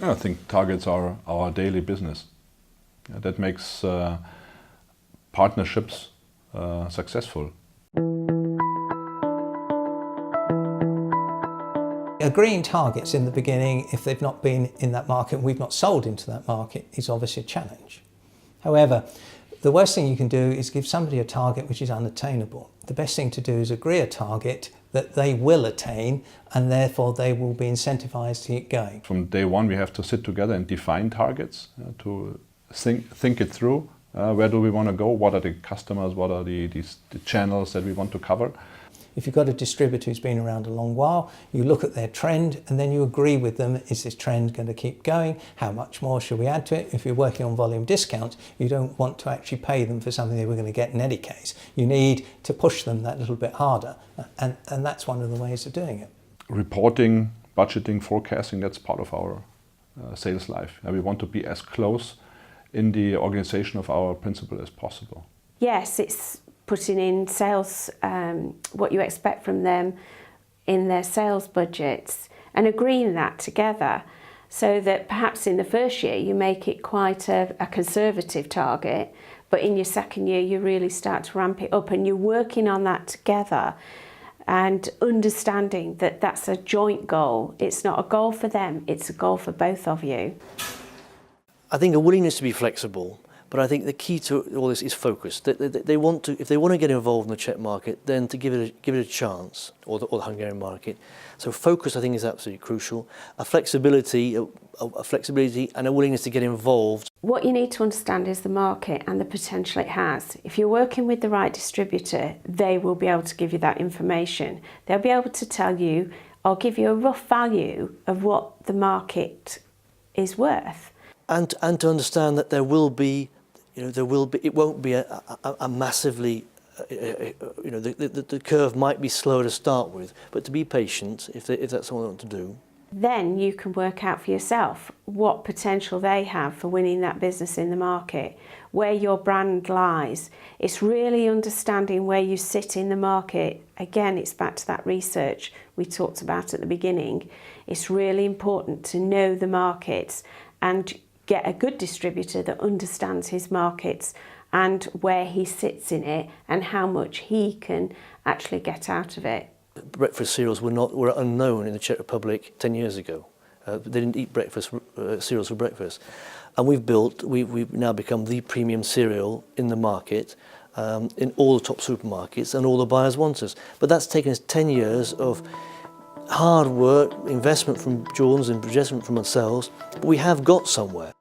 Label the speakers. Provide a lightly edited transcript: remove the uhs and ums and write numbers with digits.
Speaker 1: I think targets are our daily business. That makes partnerships successful.
Speaker 2: Agreeing targets in the beginning, if they've not been in that market and we've not sold into that market, is obviously a challenge. However, the worst thing you can do is give somebody a target which is unattainable. The best thing to do is agree a target that they will attain, and therefore they will be incentivized to keep going.
Speaker 1: From day one, we have to sit together and define targets, to think it through. Where do we want to go? What are the customers? What are the channels that we want to cover?
Speaker 2: If you've got a distributor who's been around a long while, you look at their trend and then you agree with them, is this trend going to keep going? How much more should we add to it? If you're working on volume discounts, you don't want to actually pay them for something they were going to get in any case. You need to push them that little bit harder, and that's one of the ways of doing it.
Speaker 1: Reporting, budgeting, forecasting, that's part of our sales life. We want to be as close in the organization of our principal as possible.
Speaker 3: Yes, it's putting in sales, what you expect from them in their sales budgets, and agreeing that together, so that perhaps in the first year you make it quite a conservative target, but in your second year you really start to ramp it up, and you're working on that together and understanding that that's a joint goal. It's not a goal for them, it's a goal for both of you.
Speaker 4: I think a willingness to be flexible, but I think the key to all this is focus. They want to, if they want to get involved in the Czech market, then to give it a chance, or the Hungarian market. So focus, I think, is absolutely crucial. A flexibility and a willingness to get involved.
Speaker 3: What you need to understand is the market and the potential it has. If you're working with the right distributor, they will be able to give you that information. They'll be able to tell you or give you a rough value of what the market is worth.
Speaker 4: And to understand that there will be, it won't be a massively, the curve might be slow to start with, but to be patient if that's what they want to do.
Speaker 3: Then you can work out for yourself what potential they have for winning that business in the market, where your brand lies. It's really understanding where you sit in the market. Again, it's back to that research we talked about at the beginning. It's really important to know the markets and get a good distributor that understands his markets and where he sits in it and how much he can actually get out of it.
Speaker 4: Breakfast cereals were unknown in the Czech Republic 10 years ago. They didn't eat cereals for breakfast. And we've now become the premium cereal in the market, in all the top supermarkets, and all the buyers want us. But that's taken us 10 years of hard work, investment from Jordan's and investment from ourselves, but we have got somewhere.